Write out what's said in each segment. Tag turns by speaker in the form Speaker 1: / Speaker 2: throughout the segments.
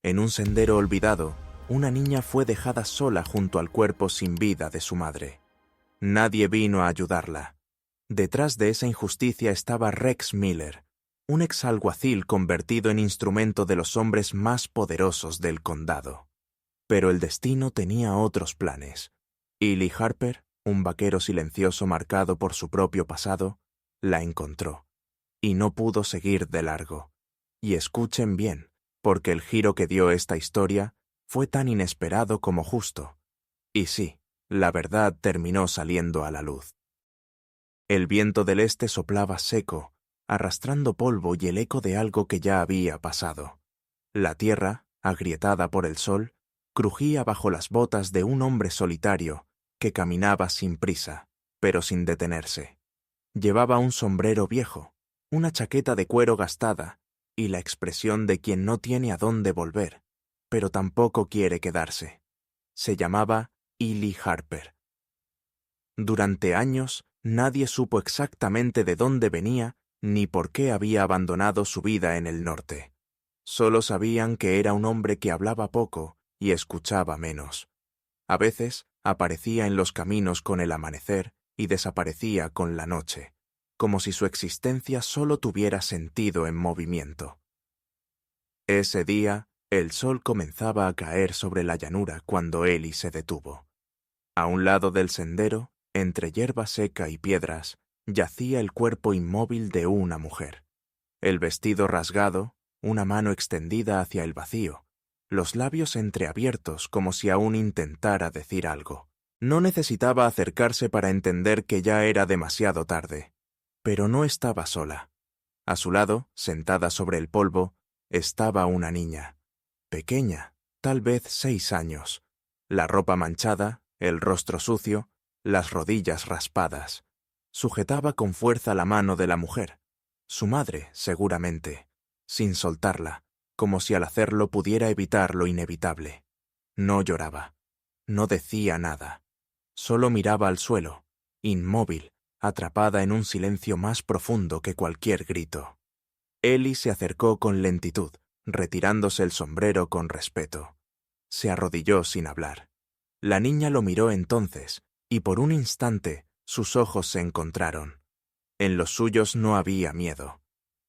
Speaker 1: En un sendero olvidado, una niña fue dejada sola junto al cuerpo sin vida de su madre. Nadie vino a ayudarla. Detrás de esa injusticia estaba Rex Miller, un exalguacil convertido en instrumento de los hombres más poderosos del condado. Pero el destino tenía otros planes. Ely Harper, un vaquero silencioso marcado por su propio pasado, la encontró. Y no pudo seguir de largo. Y escuchen bien, porque el giro que dio esta historia fue tan inesperado como justo. Y sí, la verdad terminó saliendo a la luz. El viento del este soplaba seco, arrastrando polvo y el eco de algo que ya había pasado. La tierra, agrietada por el sol, crujía bajo las botas de un hombre solitario que caminaba sin prisa, pero sin detenerse. Llevaba un sombrero viejo, una chaqueta de cuero gastada y la expresión de quien no tiene a dónde volver, pero tampoco quiere quedarse. Se llamaba Ely Harper. Durante años, nadie supo exactamente de dónde venía ni por qué había abandonado su vida en el norte. Solo sabían que era un hombre que hablaba poco y escuchaba menos. A veces aparecía en los caminos con el amanecer y desaparecía con la noche, como si su existencia solo tuviera sentido en movimiento. Ese día, el sol comenzaba a caer sobre la llanura cuando Ely se detuvo. A un lado del sendero, entre hierba seca y piedras, yacía el cuerpo inmóvil de una mujer. El vestido rasgado, una mano extendida hacia el vacío, los labios entreabiertos como si aún intentara decir algo. No necesitaba acercarse para entender que ya era demasiado tarde. Pero no estaba sola. A su lado, sentada sobre el polvo, estaba una niña. Pequeña, tal vez 6 años. La ropa manchada, el rostro sucio, las rodillas raspadas. Sujetaba con fuerza la mano de la mujer. Su madre, seguramente, sin soltarla, como si al hacerlo pudiera evitar lo inevitable. No lloraba. No decía nada. Solo miraba al suelo, inmóvil, atrapada en un silencio más profundo que cualquier grito. Ely se acercó con lentitud, retirándose el sombrero con respeto. Se arrodilló sin hablar. La niña lo miró entonces, y por un instante sus ojos se encontraron. En los suyos no había miedo,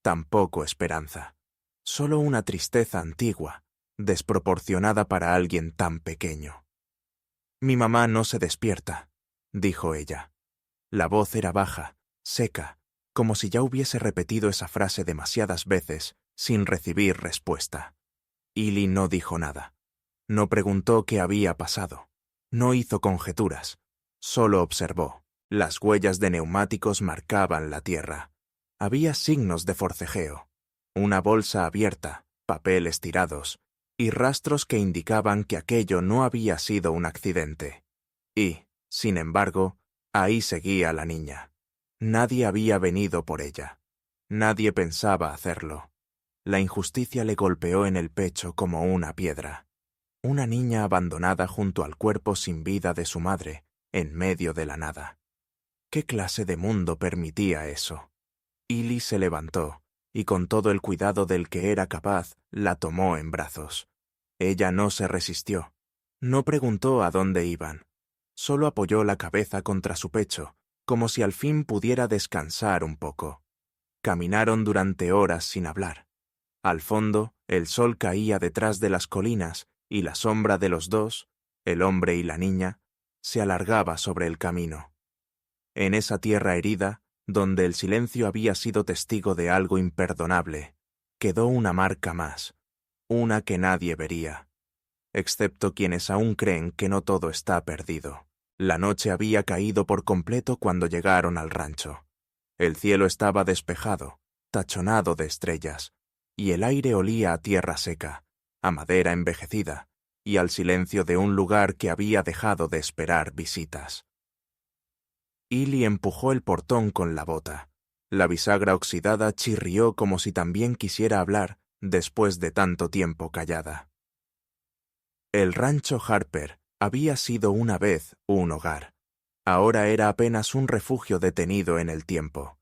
Speaker 1: tampoco esperanza, solo una tristeza antigua, desproporcionada para alguien tan pequeño. «Mi mamá no se despierta», dijo ella. La voz era baja, seca, como si ya hubiese repetido esa frase demasiadas veces sin recibir respuesta. Ely no dijo nada. No preguntó qué había pasado. No hizo conjeturas. Solo observó. Las huellas de neumáticos marcaban la tierra. Había signos de forcejeo. Una bolsa abierta, papeles tirados, y rastros que indicaban que aquello no había sido un accidente. Y, sin embargo, ahí seguía la niña. Nadie había venido por ella. Nadie pensaba hacerlo. La injusticia le golpeó en el pecho como una piedra. Una niña abandonada junto al cuerpo sin vida de su madre, en medio de la nada. ¿Qué clase de mundo permitía eso? Ely se levantó, y con todo el cuidado del que era capaz, la tomó en brazos. Ella no se resistió. No preguntó a dónde iban. Solo apoyó la cabeza contra su pecho, como si al fin pudiera descansar un poco. Caminaron durante horas sin hablar. Al fondo, el sol caía detrás de las colinas y la sombra de los dos, el hombre y la niña, se alargaba sobre el camino. En esa tierra herida, donde el silencio había sido testigo de algo imperdonable, quedó una marca más, una que nadie vería, excepto quienes aún creen que no todo está perdido. La noche había caído por completo cuando llegaron al rancho. El cielo estaba despejado, tachonado de estrellas, y el aire olía a tierra seca, a madera envejecida, y al silencio de un lugar que había dejado de esperar visitas. Ely empujó el portón con la bota. La bisagra oxidada chirrió como si también quisiera hablar después de tanto tiempo callada. El rancho Harper había sido una vez un hogar. Ahora era apenas un refugio detenido en el tiempo.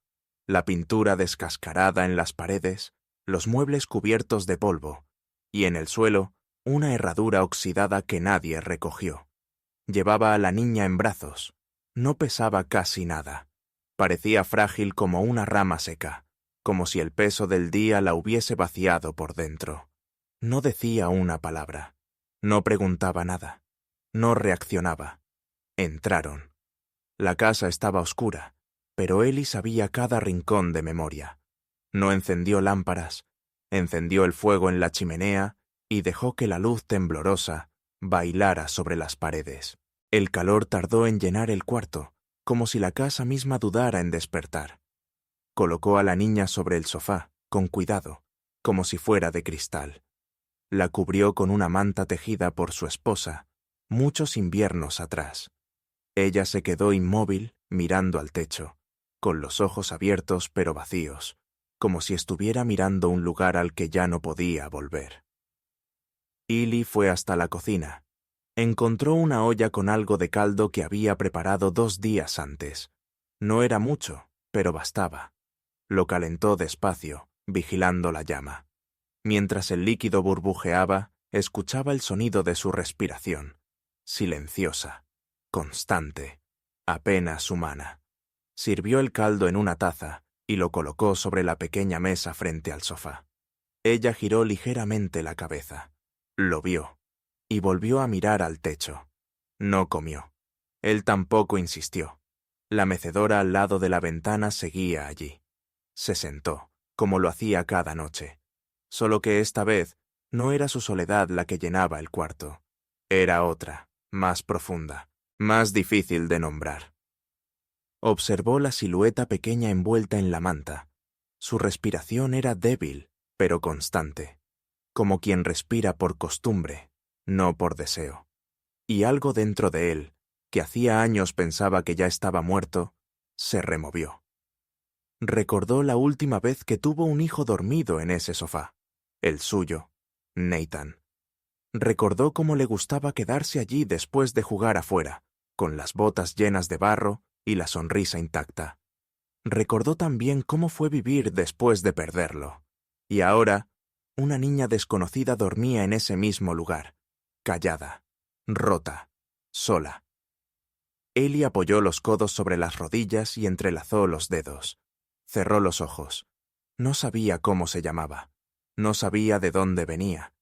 Speaker 1: La pintura descascarada en las paredes, los muebles cubiertos de polvo, y en el suelo una herradura oxidada que nadie recogió. Llevaba a la niña en brazos. No pesaba casi nada. Parecía frágil como una rama seca, como si el peso del día la hubiese vaciado por dentro. No decía una palabra. No preguntaba nada. No reaccionaba. Entraron. La casa estaba oscura, pero Ellie sabía cada rincón de memoria. No encendió lámparas, encendió el fuego en la chimenea y dejó que la luz temblorosa bailara sobre las paredes. El calor tardó en llenar el cuarto, como si la casa misma dudara en despertar. Colocó a la niña sobre el sofá, con cuidado, como si fuera de cristal. La cubrió con una manta tejida por su esposa, muchos inviernos atrás. Ella se quedó inmóvil, mirando al techo, con los ojos abiertos pero vacíos, como si estuviera mirando un lugar al que ya no podía volver. Ellie fue hasta la cocina. Encontró una olla con algo de caldo que había preparado 2 días antes. No era mucho, pero bastaba. Lo calentó despacio, vigilando la llama. Mientras el líquido burbujeaba, escuchaba el sonido de su respiración, silenciosa, constante, apenas humana. Sirvió el caldo en una taza y lo colocó sobre la pequeña mesa frente al sofá. Ella giró ligeramente la cabeza. Lo vio, y volvió a mirar al techo. No comió. Él tampoco insistió. La mecedora al lado de la ventana seguía allí. Se sentó, como lo hacía cada noche. Solo que esta vez no era su soledad la que llenaba el cuarto. Era otra, más profunda, más difícil de nombrar. Observó la silueta pequeña envuelta en la manta. Su respiración era débil, pero constante, como quien respira por costumbre, no por deseo. Y algo dentro de él, que hacía años pensaba que ya estaba muerto, se removió. Recordó la última vez que tuvo un hijo dormido en ese sofá, el suyo, Nathan. Recordó cómo le gustaba quedarse allí después de jugar afuera, con las botas llenas de barro y la sonrisa intacta. Recordó también cómo fue vivir después de perderlo. Y ahora, una niña desconocida dormía en ese mismo lugar, callada, rota, sola. Ellie apoyó los codos sobre las rodillas y entrelazó los dedos. Cerró los ojos. No sabía cómo se llamaba. No sabía de dónde venía,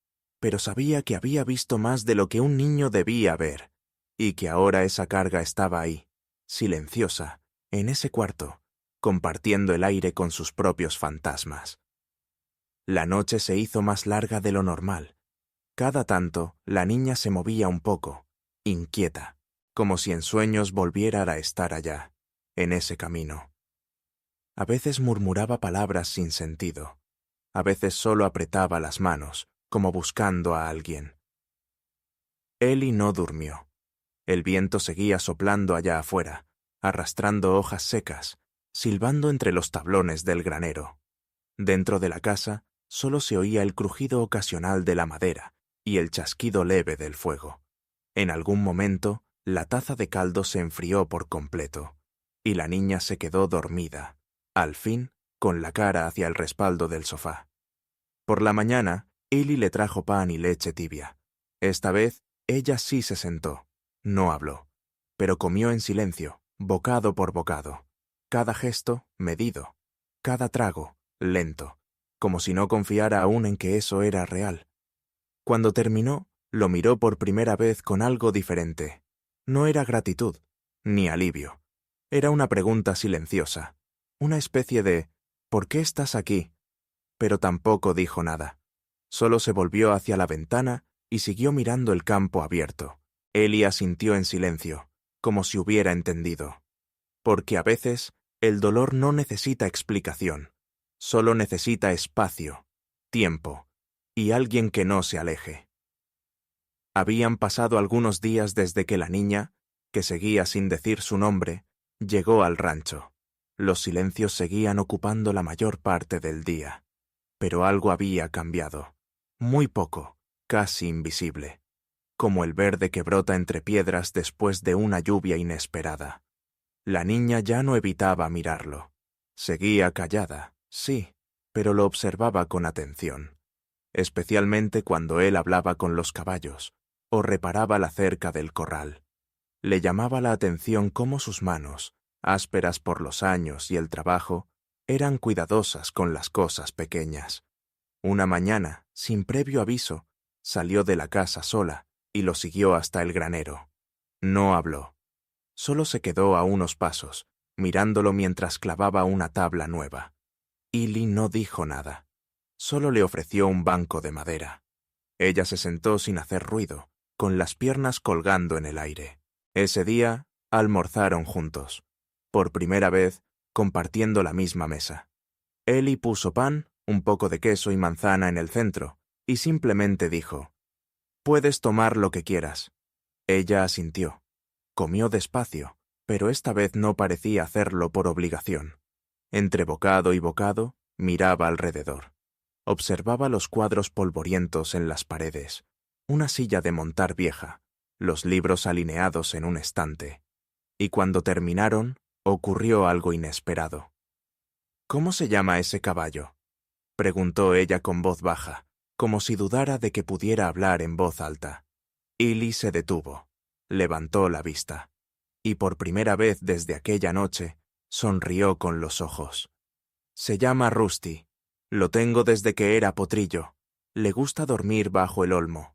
Speaker 1: pero sabía que había visto más de lo que un niño debía ver, y que ahora esa carga estaba ahí, silenciosa, en ese cuarto, compartiendo el aire con sus propios fantasmas. La noche se hizo más larga de lo normal. Cada tanto, la niña se movía un poco, inquieta, como si en sueños volviera a estar allá, en ese camino. A veces murmuraba palabras sin sentido. A veces solo apretaba las manos, como buscando a alguien. Ellie no durmió. El viento seguía soplando allá afuera, arrastrando hojas secas, silbando entre los tablones del granero. Dentro de la casa solo se oía el crujido ocasional de la madera y el chasquido leve del fuego. En algún momento, la taza de caldo se enfrió por completo, y la niña se quedó dormida, al fin, con la cara hacia el respaldo del sofá. Por la mañana, Ellie le trajo pan y leche tibia. Esta vez, ella sí se sentó. No habló, pero comió en silencio, bocado por bocado. Cada gesto, medido. Cada trago, lento, como si no confiara aún en que eso era real. Cuando terminó, lo miró por primera vez con algo diferente. No era gratitud, ni alivio. Era una pregunta silenciosa, una especie de «¿por qué estás aquí?». Pero tampoco dijo nada. Solo se volvió hacia la ventana y siguió mirando el campo abierto. Ellie asintió en silencio, como si hubiera entendido. Porque a veces el dolor no necesita explicación, solo necesita espacio, tiempo y alguien que no se aleje. Habían pasado algunos días desde que la niña, que seguía sin decir su nombre, llegó al rancho. Los silencios seguían ocupando la mayor parte del día. Pero algo había cambiado. Muy poco, casi invisible. Como el verde que brota entre piedras después de una lluvia inesperada. La niña ya no evitaba mirarlo. Seguía callada, sí, pero lo observaba con atención. especialmente cuando él hablaba con los caballos o reparaba la cerca del corral. Le llamaba la atención cómo sus manos, ásperas por los años y el trabajo, eran cuidadosas con las cosas pequeñas. Una mañana, sin previo aviso, salió de la casa sola y lo siguió hasta el granero. No habló. Solo se quedó a unos pasos, mirándolo mientras clavaba una tabla nueva. Eli no dijo nada. Solo le ofreció un banco de madera. Ella se sentó sin hacer ruido, con las piernas colgando en el aire. Ese día, almorzaron juntos. Por primera vez, compartiendo la misma mesa. Eli puso pan, un poco de queso y manzana en el centro, y simplemente dijo: «Puedes tomar lo que quieras». Ella asintió. Comió despacio, pero esta vez no parecía hacerlo por obligación. Entre bocado y bocado, miraba alrededor. Observaba los cuadros polvorientos en las paredes, una silla de montar vieja, los libros alineados en un estante. Y cuando terminaron, ocurrió algo inesperado. «¿Cómo se llama ese caballo?», preguntó ella con voz baja, como si dudara de que pudiera hablar en voz alta. Eli se detuvo, levantó la vista, y por primera vez desde aquella noche, sonrió con los ojos. «Se llama Rusty. Lo tengo desde que era potrillo. Le gusta dormir bajo el olmo».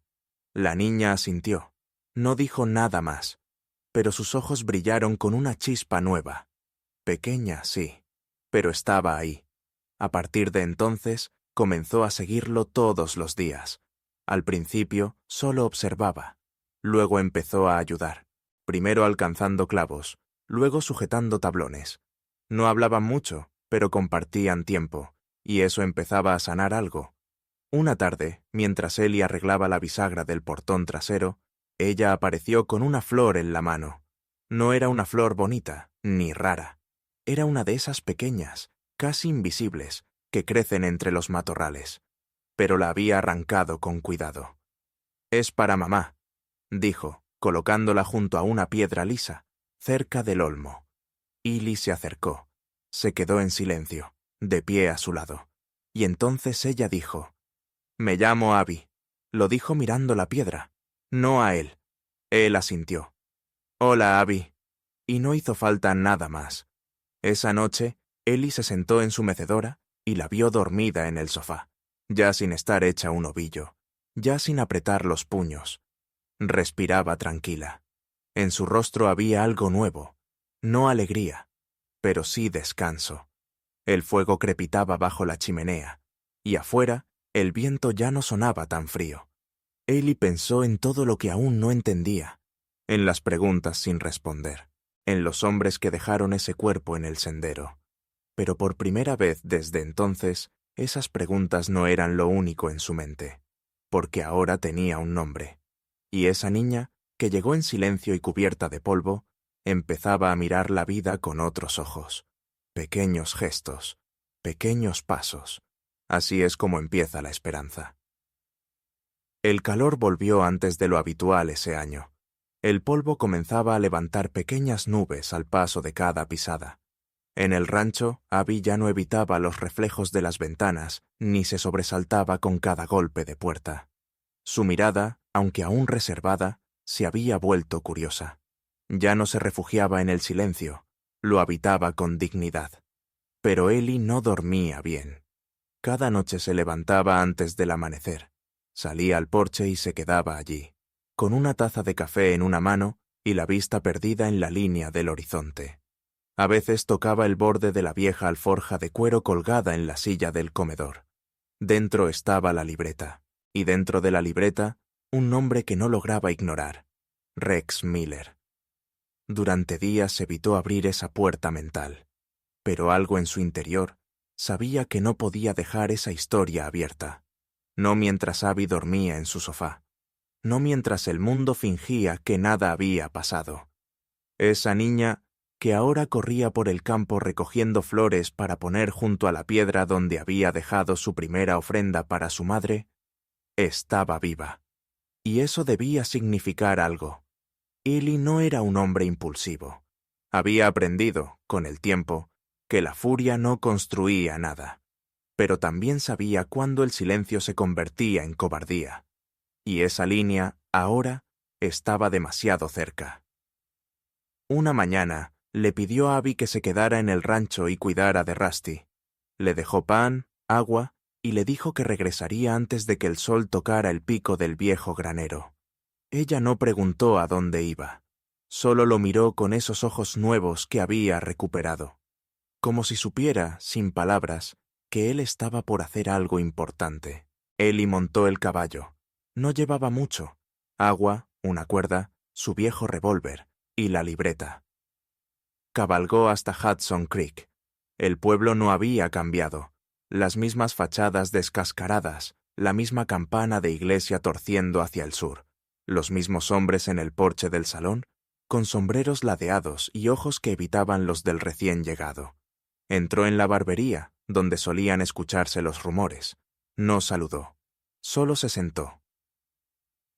Speaker 1: La niña asintió. No dijo nada más, pero sus ojos brillaron con una chispa nueva. Pequeña, sí, pero estaba ahí. A partir de entonces, comenzó a seguirlo todos los días. Al principio, solo observaba. Luego empezó a ayudar, primero alcanzando clavos, luego sujetando tablones. No hablaban mucho, pero compartían tiempo, y eso empezaba a sanar algo. Una tarde, mientras Eli arreglaba la bisagra del portón trasero, ella apareció con una flor en la mano. No era una flor bonita, ni rara. Era una de esas pequeñas, casi invisibles, que crecen entre los matorrales. Pero la había arrancado con cuidado. «Es para mamá», dijo, colocándola junto a una piedra lisa, cerca del olmo. Eli se acercó. Se quedó en silencio, de pie a su lado. Y entonces ella dijo: «Me llamo Abby». Lo dijo mirando la piedra, no a él. Él asintió. «Hola, Abby». Y no hizo falta nada más. Esa noche, Eli se sentó en su mecedora y la vio dormida en el sofá, ya sin estar hecha un ovillo, ya sin apretar los puños. Respiraba tranquila. En su rostro había algo nuevo, no alegría, pero sí descanso. El fuego crepitaba bajo la chimenea, y afuera el viento ya no sonaba tan frío. Eli pensó en todo lo que aún no entendía, en las preguntas sin responder, en los hombres que dejaron ese cuerpo en el sendero. Pero por primera vez desde entonces, esas preguntas no eran lo único en su mente, porque ahora tenía un nombre. Y esa niña, que llegó en silencio y cubierta de polvo, empezaba a mirar la vida con otros ojos. Pequeños gestos, pequeños pasos. Así es como empieza la esperanza. El calor volvió antes de lo habitual ese año. El polvo comenzaba a levantar pequeñas nubes al paso de cada pisada. En el rancho, Abby ya no evitaba los reflejos de las ventanas, ni se sobresaltaba con cada golpe de puerta. Su mirada, aunque aún reservada, se había vuelto curiosa. Ya no se refugiaba en el silencio, lo habitaba con dignidad. Pero Eli no dormía bien. Cada noche se levantaba antes del amanecer, salía al porche y se quedaba allí, con una taza de café en una mano y la vista perdida en la línea del horizonte. A veces tocaba el borde de la vieja alforja de cuero colgada en la silla del comedor. Dentro estaba la libreta, y dentro de la libreta, un nombre que no lograba ignorar: Rex Miller. Durante días evitó abrir esa puerta mental, pero algo en su interior sabía que no podía dejar esa historia abierta. No mientras Abby dormía en su sofá, no mientras el mundo fingía que nada había pasado. Esa niña, que ahora corría por el campo recogiendo flores para poner junto a la piedra donde había dejado su primera ofrenda para su madre, estaba viva. Y eso debía significar algo. Eli no era un hombre impulsivo. Había aprendido, con el tiempo, que la furia no construía nada. pero también sabía cuándo el silencio se convertía en cobardía. Y esa línea, ahora, estaba demasiado cerca. Una mañana, le pidió a Abby que se quedara en el rancho y cuidara de Rusty. Le dejó pan, agua, y le dijo que regresaría antes de que el sol tocara el pico del viejo granero. Ella no preguntó a dónde iba. Solo lo miró con esos ojos nuevos que había recuperado. Como si supiera, sin palabras, que él estaba por hacer algo importante. Ellie montó el caballo. No llevaba mucho. Agua, una cuerda, su viejo revólver y la libreta. Cabalgó hasta Hudson Creek. El pueblo no había cambiado. Las mismas fachadas descascaradas, la misma campana de iglesia torciendo hacia el sur, los mismos hombres en el porche del salón, con sombreros ladeados y ojos que evitaban los del recién llegado. Entró en la barbería, donde solían escucharse los rumores. No saludó. Solo se sentó.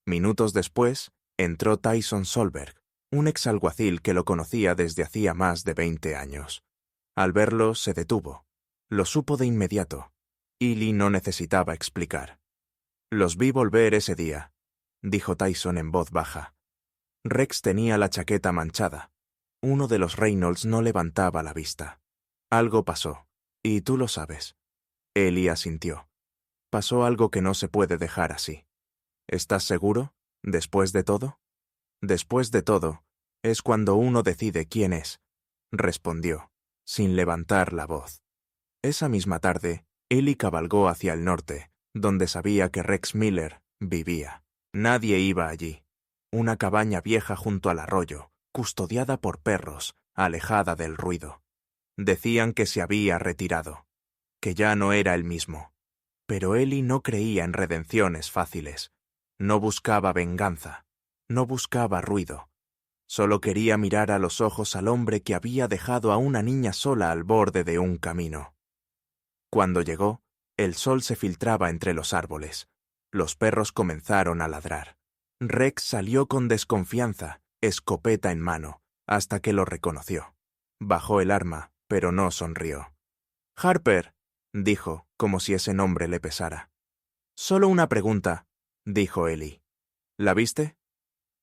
Speaker 1: Minutos después, entró Tyson Solberg, un exalguacil que lo conocía desde hacía más de 20 años. Al verlo, se detuvo. Lo supo de inmediato. Ellie no necesitaba explicar. «Los vi volver ese día», dijo Tyson en voz baja. Rex tenía la chaqueta manchada. Uno de los Reynolds no levantaba la vista. «Algo pasó, y tú lo sabes». Ellie asintió. «Pasó algo que no se puede dejar así». «¿Estás seguro? ¿Después de todo?» «Después de todo, es cuando uno decide quién es», respondió, sin levantar la voz. Esa misma tarde, Ellie cabalgó hacia el norte, donde sabía que Rex Miller vivía. Nadie iba allí. Una cabaña vieja junto al arroyo, custodiada por perros, alejada del ruido. Decían que se había retirado, que ya no era el mismo. Pero Ellie no creía en redenciones fáciles. No buscaba venganza. No buscaba ruido. Solo quería mirar a los ojos al hombre que había dejado a una niña sola al borde de un camino. Cuando llegó, el sol se filtraba entre los árboles. Los perros comenzaron a ladrar. Rex salió con desconfianza, escopeta en mano, hasta que lo reconoció. Bajó el arma, pero no sonrió. «Harper», dijo, como si ese nombre le pesara. «Solo una pregunta», dijo Ellie. «¿La viste?»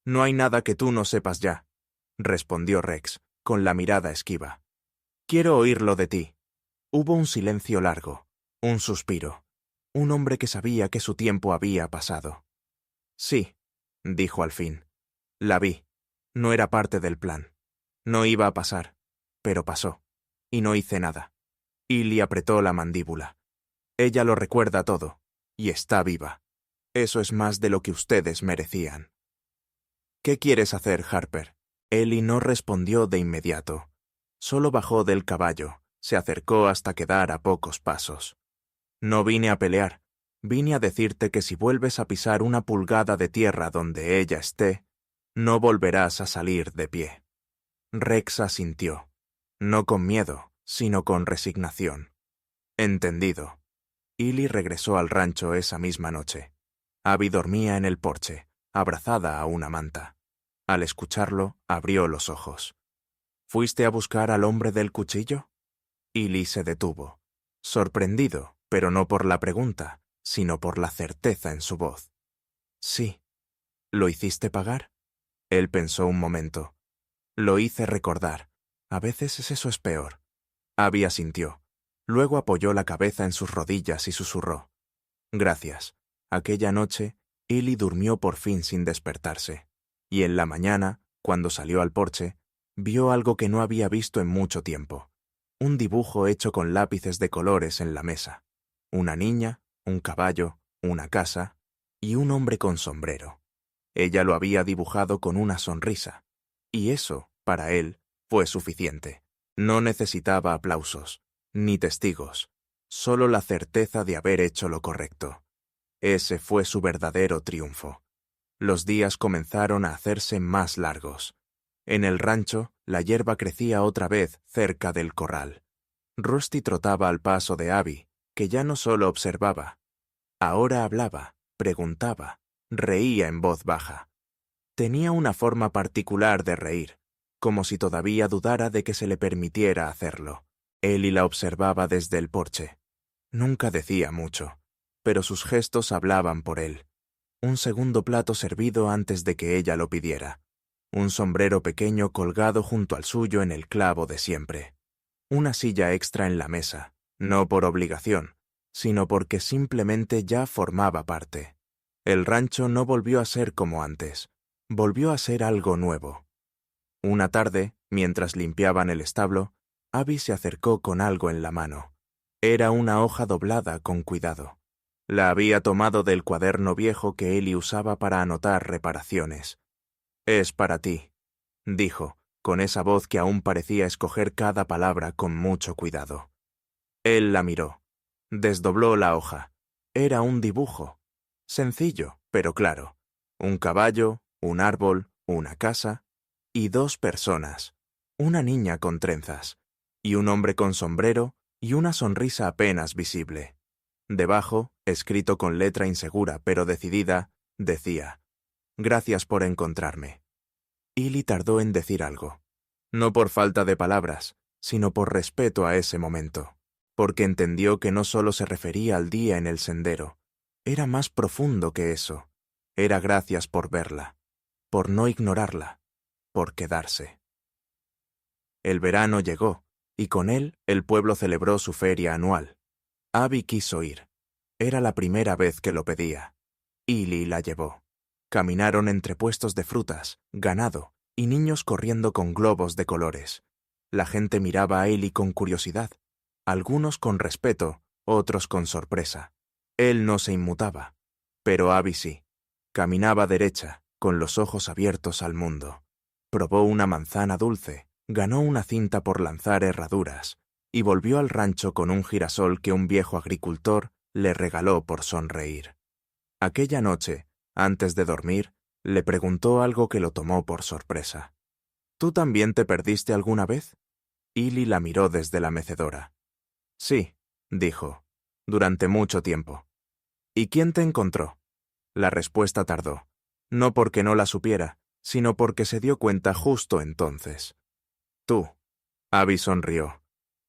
Speaker 1: «No hay nada que tú no sepas ya», respondió Rex, con la mirada esquiva. «Quiero oírlo de ti». Hubo un silencio largo, un suspiro. Un hombre que sabía que su tiempo había pasado. «Sí», dijo al fin. «La vi. No era parte del plan. No iba a pasar, pero pasó. Y no hice nada». Ellie apretó la mandíbula. «Ella lo recuerda todo, y está viva. Eso es más de lo que ustedes merecían». «¿Qué quieres hacer, Harper?» Ellie no respondió de inmediato. Solo bajó del caballo, se acercó hasta quedar a pocos pasos. «No vine a pelear. Vine a decirte que si vuelves a pisar una pulgada de tierra donde ella esté, no volverás a salir de pie». Rex asintió. No con miedo, sino con resignación. «Entendido». Ellie regresó al rancho esa misma noche. Abby dormía en el porche, abrazada a una manta. Al escucharlo, abrió los ojos. «¿Fuiste a buscar al hombre del cuchillo?» Ellie se detuvo, sorprendido, pero no por la pregunta, sino por la certeza en su voz. «Sí». «¿Lo hiciste pagar?» Él pensó un momento. «Lo hice recordar. A veces eso es peor». Abby asintió. Luego apoyó la cabeza en sus rodillas y susurró. «Gracias». Aquella noche, Ellie durmió por fin sin despertarse. Y en la mañana, cuando salió al porche, vio algo que no había visto en mucho tiempo. Un dibujo hecho con lápices de colores en la mesa. Una niña, un caballo, una casa y un hombre con sombrero. Ella lo había dibujado con una sonrisa. Y eso, para él, fue suficiente. No necesitaba aplausos, ni testigos, solo la certeza de haber hecho lo correcto. Ese fue su verdadero triunfo. Los días comenzaron a hacerse más largos. En el rancho, la hierba crecía otra vez cerca del corral. Rusty trotaba al paso de Abby, que ya no solo observaba. Ahora hablaba, preguntaba, reía en voz baja. Tenía una forma particular de reír, como si todavía dudara de que se le permitiera hacerlo. Ellie la observaba desde el porche. Nunca decía mucho, pero sus gestos hablaban por él. Un segundo plato servido antes de que ella lo pidiera. Un sombrero pequeño colgado junto al suyo en el clavo de siempre. Una silla extra en la mesa, no por obligación, sino porque simplemente ya formaba parte. El rancho no volvió a ser como antes, volvió a ser algo nuevo. Una tarde, mientras limpiaban el establo, Abby se acercó con algo en la mano. Era una hoja doblada con cuidado. La había tomado del cuaderno viejo que Ellie usaba para anotar reparaciones. «Es para ti», dijo, con esa voz que aún parecía escoger cada palabra con mucho cuidado. Él la miró. Desdobló la hoja. Era un dibujo. Sencillo, pero claro. Un caballo, un árbol, una casa y dos personas. Una niña con trenzas, y un hombre con sombrero y una sonrisa apenas visible. Debajo, escrito con letra insegura pero decidida, decía: «Gracias por encontrarme». Ellie tardó en decir algo. No por falta de palabras, sino por respeto a ese momento. Porque entendió que no solo se refería al día en el sendero. Era más profundo que eso. Era gracias por verla, por no ignorarla, por quedarse. El verano llegó, y con él el pueblo celebró su feria anual. Abby quiso ir. Era la primera vez que lo pedía. Ellie la llevó. Caminaron entre puestos de frutas, ganado y niños corriendo con globos de colores. La gente miraba a Ellie con curiosidad, algunos con respeto, otros con sorpresa. Él no se inmutaba, pero Abby sí. Caminaba derecha, con los ojos abiertos al mundo. Probó una manzana dulce, ganó una cinta por lanzar herraduras, y volvió al rancho con un girasol que un viejo agricultor le regaló por sonreír. Aquella noche, antes de dormir, le preguntó algo que lo tomó por sorpresa. «¿Tú también te perdiste alguna vez?» Ellie la miró desde la mecedora. «Sí», dijo, «durante mucho tiempo». «¿Y quién te encontró?» La respuesta tardó, no porque no la supiera, sino porque se dio cuenta justo entonces. «Tú». Abby sonrió.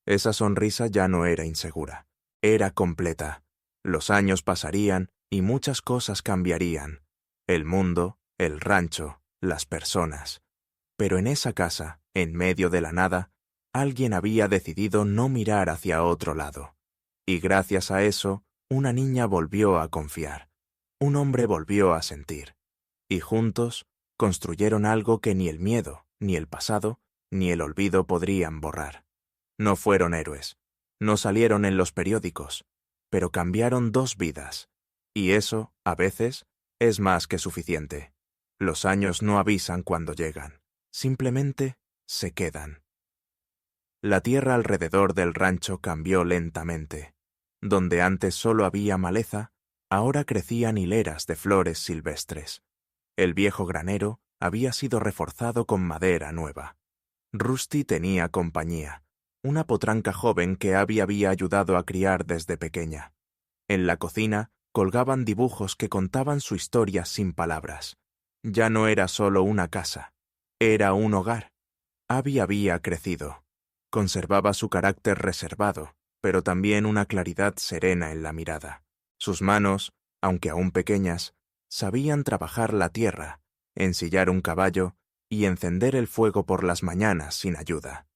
Speaker 1: Esa sonrisa ya no era insegura, era completa. Los años pasarían y muchas cosas cambiarían. El mundo, el rancho, las personas. Pero en esa casa, en medio de la nada, alguien había decidido no mirar hacia otro lado. Y gracias a eso, una niña volvió a confiar. Un hombre volvió a sentir. Y juntos construyeron algo que ni el miedo, ni el pasado, ni el olvido podrían borrar. No fueron héroes. No salieron en los periódicos. Pero cambiaron dos vidas. Y eso, a veces, es más que suficiente. Los años no avisan cuando llegan. Simplemente se quedan. La tierra alrededor del rancho cambió lentamente. Donde antes solo había maleza, ahora crecían hileras de flores silvestres. El viejo granero había sido reforzado con madera nueva. Rusty tenía compañía, una potranca joven que Abby había ayudado a criar desde pequeña. En la cocina colgaban dibujos que contaban su historia sin palabras. Ya no era solo una casa, era un hogar. Abby había crecido. Conservaba su carácter reservado, pero también una claridad serena en la mirada. Sus manos, aunque aún pequeñas, sabían trabajar la tierra, ensillar un caballo y encender el fuego por las mañanas sin ayuda.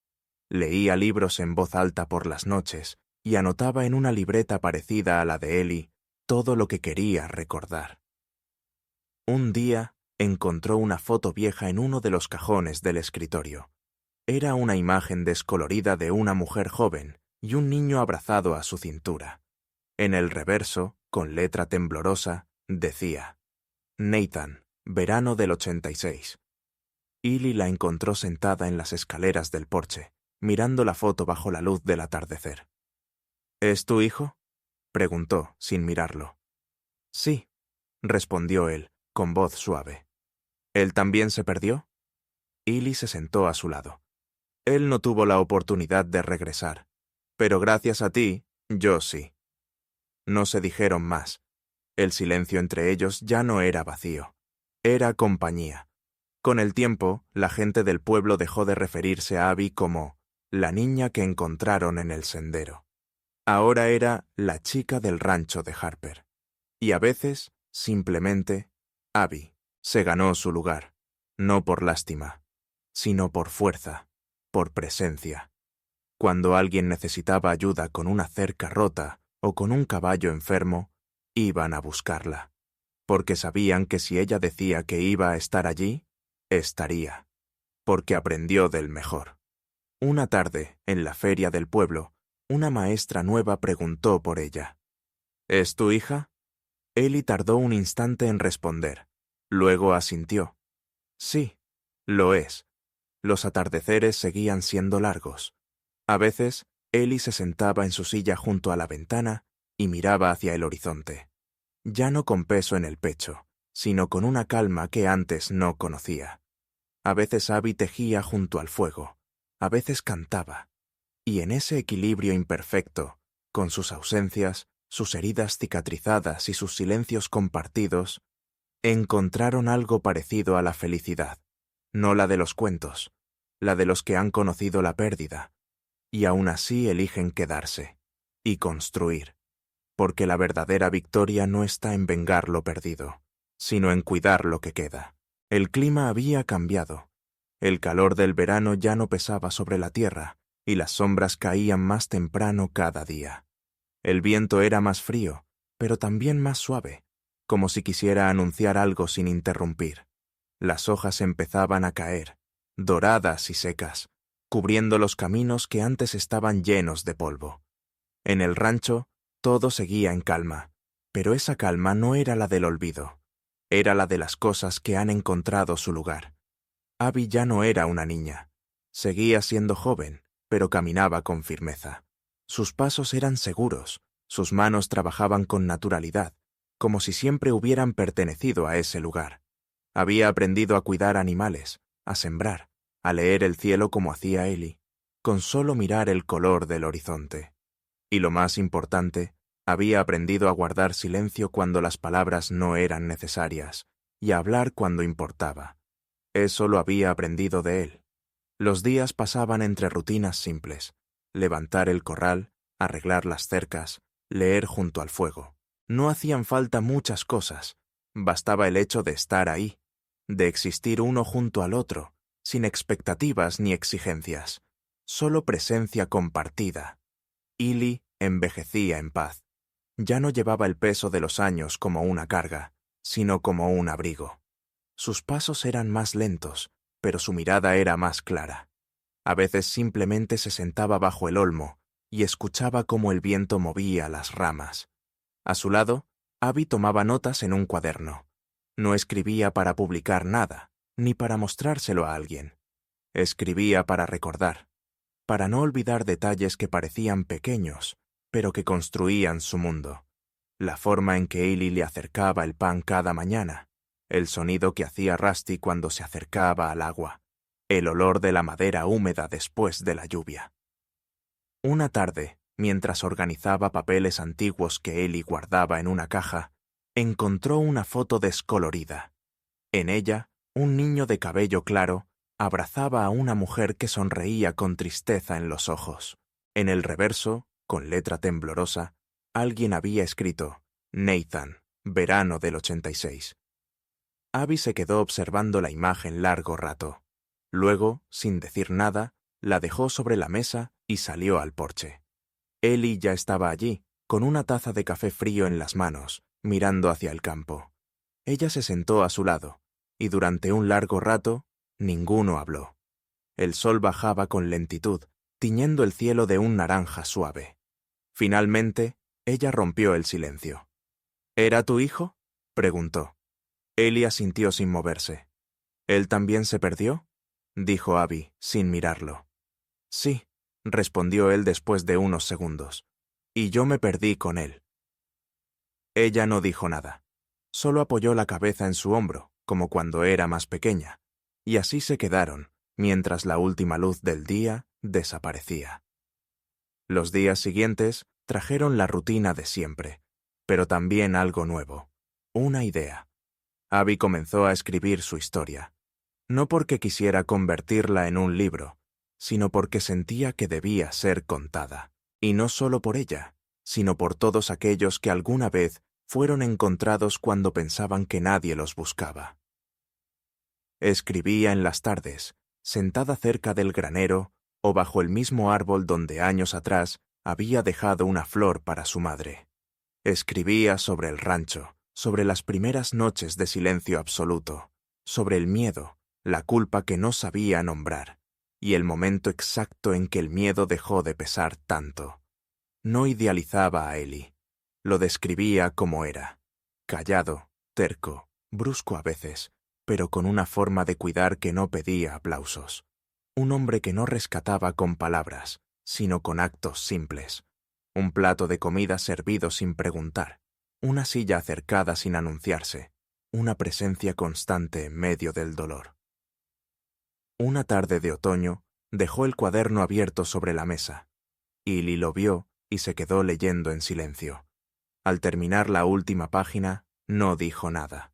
Speaker 1: Leía libros en voz alta por las noches y anotaba en una libreta parecida a la de Ellie todo lo que quería recordar. Un día encontró una foto vieja en uno de los cajones del escritorio. Era una imagen descolorida de una mujer joven y un niño abrazado a su cintura. En el reverso, con letra temblorosa, decía: «Nathan, verano del 86». Ellie la encontró sentada en las escaleras del porche, mirando la foto bajo la luz del atardecer. «¿Es tu hijo?», preguntó, sin mirarlo. «Sí», respondió él, con voz suave. «¿Él también se perdió?». Ellie se sentó a su lado. «Él no tuvo la oportunidad de regresar, pero gracias a ti, yo sí». No se dijeron más. El silencio entre ellos ya no era vacío. Era compañía. Con el tiempo, la gente del pueblo dejó de referirse a Abby como la niña que encontraron en el sendero. Ahora era la chica del rancho de Harper. Y a veces, simplemente, Abby se ganó su lugar, no por lástima, sino por fuerza, por presencia. Cuando alguien necesitaba ayuda con una cerca rota o con un caballo enfermo, iban a buscarla, porque sabían que si ella decía que iba a estar allí, estaría, porque aprendió del mejor. Una tarde, en la feria del pueblo, una maestra nueva preguntó por ella. ¿Es tu hija? Ellie tardó un instante en responder. Luego asintió. Sí, lo es. Los atardeceres seguían siendo largos. A veces, Ellie se sentaba en su silla junto a la ventana y miraba hacia el horizonte. Ya no con peso en el pecho, sino con una calma que antes no conocía. A veces Abby tejía junto al fuego, a veces cantaba, y en ese equilibrio imperfecto, con sus ausencias, sus heridas cicatrizadas y sus silencios compartidos, encontraron algo parecido a la felicidad, no la de los cuentos, la de los que han conocido la pérdida, y aún así eligen quedarse y construir, porque la verdadera victoria no está en vengar lo perdido, sino en cuidar lo que queda. El clima había cambiado. El calor del verano ya no pesaba sobre la tierra, y las sombras caían más temprano cada día. El viento era más frío, pero también más suave, como si quisiera anunciar algo sin interrumpir. Las hojas empezaban a caer, doradas y secas, cubriendo los caminos que antes estaban llenos de polvo. En el rancho, todo seguía en calma, pero esa calma no era la del olvido, era la de las cosas que han encontrado su lugar. Abby ya no era una niña. Seguía siendo joven, pero caminaba con firmeza. Sus pasos eran seguros, sus manos trabajaban con naturalidad, como si siempre hubieran pertenecido a ese lugar. Había aprendido a cuidar animales, a sembrar, a leer el cielo como hacía Ellie, con solo mirar el color del horizonte. Y lo más importante, había aprendido a guardar silencio cuando las palabras no eran necesarias, y a hablar cuando importaba. Eso lo había aprendido de él. Los días pasaban entre rutinas simples: levantar el corral, arreglar las cercas, leer junto al fuego. No hacían falta muchas cosas, bastaba el hecho de estar ahí, de existir uno junto al otro, sin expectativas ni exigencias, solo presencia compartida. Ellie envejecía en paz. Ya no llevaba el peso de los años como una carga, sino como un abrigo. Sus pasos eran más lentos, pero su mirada era más clara. A veces simplemente se sentaba bajo el olmo y escuchaba cómo el viento movía las ramas. A su lado, Abby tomaba notas en un cuaderno. No escribía para publicar nada, ni para mostrárselo a alguien. Escribía para recordar, para no olvidar detalles que parecían pequeños, pero que construían su mundo. La forma en que Ellie le acercaba el pan cada mañana, el sonido que hacía Rusty cuando se acercaba al agua, el olor de la madera húmeda después de la lluvia. Una tarde, mientras organizaba papeles antiguos que Ellie guardaba en una caja, encontró una foto descolorida. En ella, un niño de cabello claro abrazaba a una mujer que sonreía con tristeza en los ojos. En el reverso, con letra temblorosa, alguien había escrito: Nathan, verano del 86. Abby se quedó observando la imagen largo rato. Luego, sin decir nada, la dejó sobre la mesa y salió al porche. Ellie ya estaba allí, con una taza de café frío en las manos, mirando hacia el campo. Ella se sentó a su lado, y durante un largo rato, ninguno habló. El sol bajaba con lentitud, tiñendo el cielo de un naranja suave. Finalmente, ella rompió el silencio. ¿Era tu hijo?, preguntó. Ellie asintió sin moverse. ¿Él también se perdió?, dijo Abby, sin mirarlo. Sí, respondió él después de unos segundos. Y yo me perdí con él. Ella no dijo nada. Solo apoyó la cabeza en su hombro, como cuando era más pequeña, y así se quedaron, mientras la última luz del día desaparecía. Los días siguientes trajeron la rutina de siempre, pero también algo nuevo, una idea. Abby comenzó a escribir su historia, no porque quisiera convertirla en un libro, sino porque sentía que debía ser contada. y no solo por ella, sino por todos aquellos que alguna vez fueron encontrados cuando pensaban que nadie los buscaba. Escribía en las tardes, sentada cerca del granero o bajo el mismo árbol donde años atrás había dejado una flor para su madre. Escribía sobre el rancho, sobre las primeras noches de silencio absoluto, sobre el miedo, la culpa que no sabía nombrar, y el momento exacto en que el miedo dejó de pesar tanto. No idealizaba a Eli, lo describía como era, callado, terco, brusco a veces, pero con una forma de cuidar que no pedía aplausos. Un hombre que no rescataba con palabras, sino con actos simples. Un plato de comida servido sin preguntar, una silla acercada sin anunciarse, una presencia constante en medio del dolor. Una tarde de otoño, dejó el cuaderno abierto sobre la mesa. Eli lo vio y se quedó leyendo en silencio. Al terminar la última página, no dijo nada.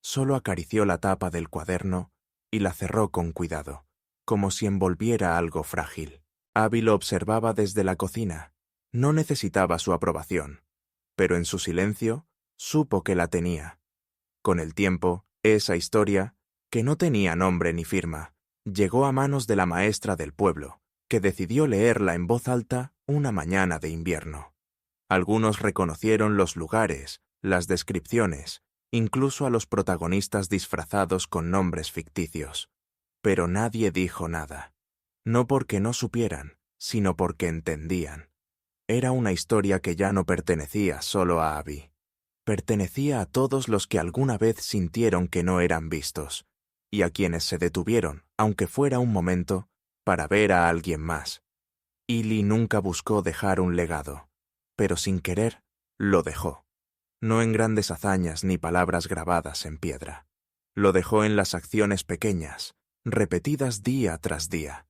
Speaker 1: Solo acarició la tapa del cuaderno y la cerró con cuidado, como si envolviera algo frágil. Abby lo observaba desde la cocina. No necesitaba su aprobación, pero en su silencio supo que la tenía. Con el tiempo, esa historia, que no tenía nombre ni firma, llegó a manos de la maestra del pueblo, que decidió leerla en voz alta una mañana de invierno. Algunos reconocieron los lugares, las descripciones, incluso a los protagonistas disfrazados con nombres ficticios. Pero nadie dijo nada. No porque no supieran, sino porque entendían. Era una historia que ya no pertenecía solo a Abby. Pertenecía a todos los que alguna vez sintieron que no eran vistos, y a quienes se detuvieron, aunque fuera un momento, para ver a alguien más. Eli nunca buscó dejar un legado, pero sin querer, lo dejó. No en grandes hazañas ni palabras grabadas en piedra. Lo dejó en las acciones pequeñas, repetidas día tras día,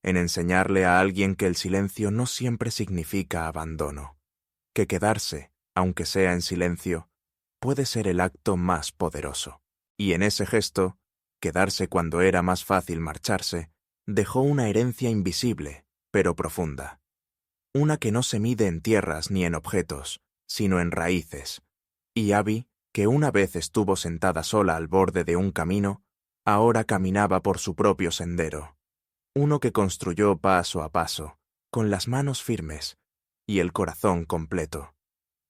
Speaker 1: en enseñarle a alguien que el silencio no siempre significa abandono, que quedarse, aunque sea en silencio, puede ser el acto más poderoso. Y en ese gesto, quedarse cuando era más fácil marcharse, dejó una herencia invisible, pero profunda. Una que no se mide en tierras ni en objetos, sino en raíces. Y Abby, que una vez estuvo sentada sola al borde de un camino, ahora caminaba por su propio sendero. Uno que construyó paso a paso, con las manos firmes y el corazón completo.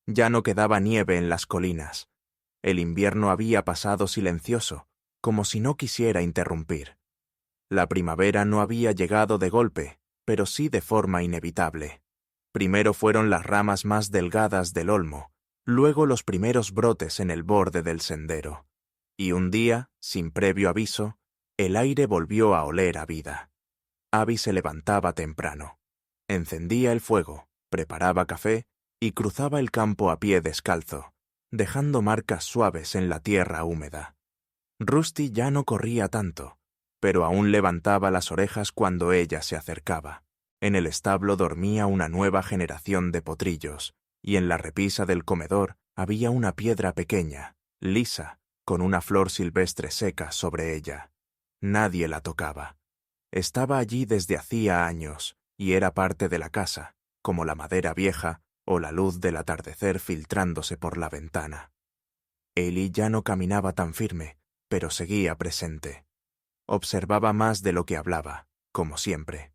Speaker 1: Ya no quedaba nieve en las colinas. El invierno había pasado silencioso, como si no quisiera interrumpir. La primavera no había llegado de golpe, pero sí de forma inevitable. Primero fueron las ramas más delgadas del olmo, luego los primeros brotes en el borde del sendero. Y un día, sin previo aviso, el aire volvió a oler a vida. Abby se levantaba temprano. Encendía el fuego, preparaba café y cruzaba el campo a pie descalzo, dejando marcas suaves en la tierra húmeda. Rusty ya no corría tanto, pero aún levantaba las orejas cuando ella se acercaba. En el establo dormía una nueva generación de potrillos, y en la repisa del comedor había una piedra pequeña, lisa, con una flor silvestre seca sobre ella. Nadie la tocaba. Estaba allí desde hacía años, y era parte de la casa, como la madera vieja o la luz del atardecer filtrándose por la ventana. Eli ya no caminaba tan firme, pero seguía presente. Observaba más de lo que hablaba, como siempre.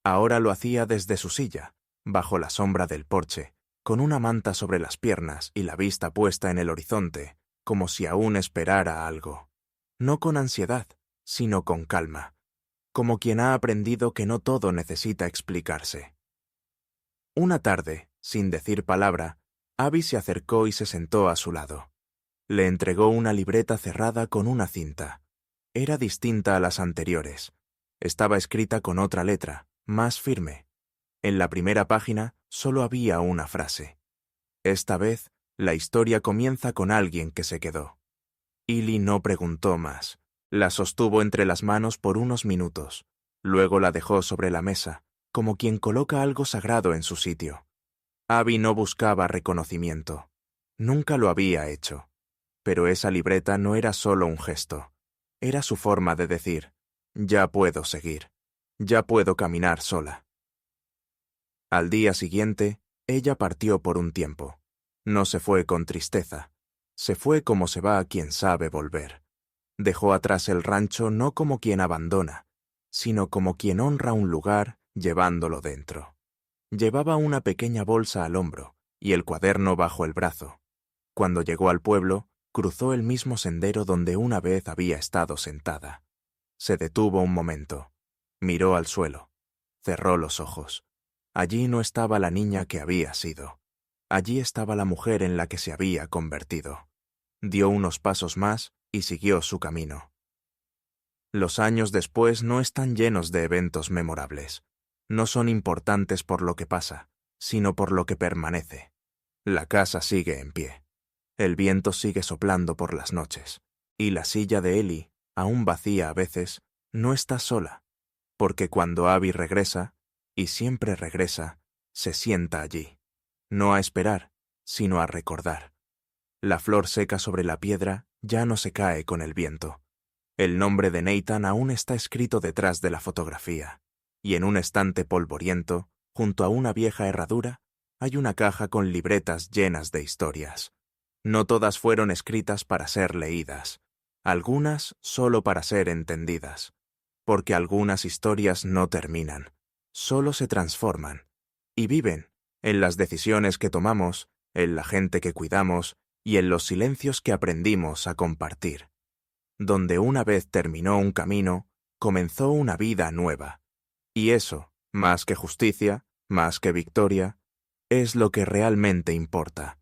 Speaker 1: Ahora lo hacía desde su silla, bajo la sombra del porche, con una manta sobre las piernas y la vista puesta en el horizonte, como si aún esperara algo. No con ansiedad, sino con calma, como quien ha aprendido que no todo necesita explicarse. Una tarde, sin decir palabra, Abby se acercó y se sentó a su lado. Le entregó una libreta cerrada con una cinta. Era distinta a las anteriores. Estaba escrita con otra letra, más firme. En la primera página solo había una frase. Esta vez, la historia comienza con alguien que se quedó. Eli no preguntó más. La sostuvo entre las manos por unos minutos. Luego la dejó sobre la mesa, como quien coloca algo sagrado en su sitio. Abby no buscaba reconocimiento. Nunca lo había hecho. Pero esa libreta no era solo un gesto. Era su forma de decir, ya puedo seguir. Ya puedo caminar sola. Al día siguiente, ella partió por un tiempo. No se fue con tristeza. Se fue como se va quien sabe volver. Dejó atrás el rancho no como quien abandona, sino como quien honra un lugar llevándolo dentro. Llevaba una pequeña bolsa al hombro y el cuaderno bajo el brazo. Cuando llegó al pueblo, cruzó el mismo sendero donde una vez había estado sentada. Se detuvo un momento. Miró al suelo. Cerró los ojos. Allí no estaba la niña que había sido. Allí estaba la mujer en la que se había convertido. Dio unos pasos más y siguió su camino. Los años después no están llenos de eventos memorables. No son importantes por lo que pasa, sino por lo que permanece. La casa sigue en pie. El viento sigue soplando por las noches. Y la silla de Ellie, aún vacía a veces, no está sola, porque cuando Abby regresa, y siempre regresa, se sienta allí. No a esperar, sino a recordar. La flor seca sobre la piedra ya no se cae con el viento. El nombre de Nathan aún está escrito detrás de la fotografía, y en un estante polvoriento, junto a una vieja herradura, hay una caja con libretas llenas de historias. No todas fueron escritas para ser leídas, algunas solo para ser entendidas, porque algunas historias no terminan, solo se transforman, y viven en las decisiones que tomamos, en la gente que cuidamos y en los silencios que aprendimos a compartir. Donde una vez terminó un camino, comenzó una vida nueva. Y eso, más que justicia, más que victoria, es lo que realmente importa.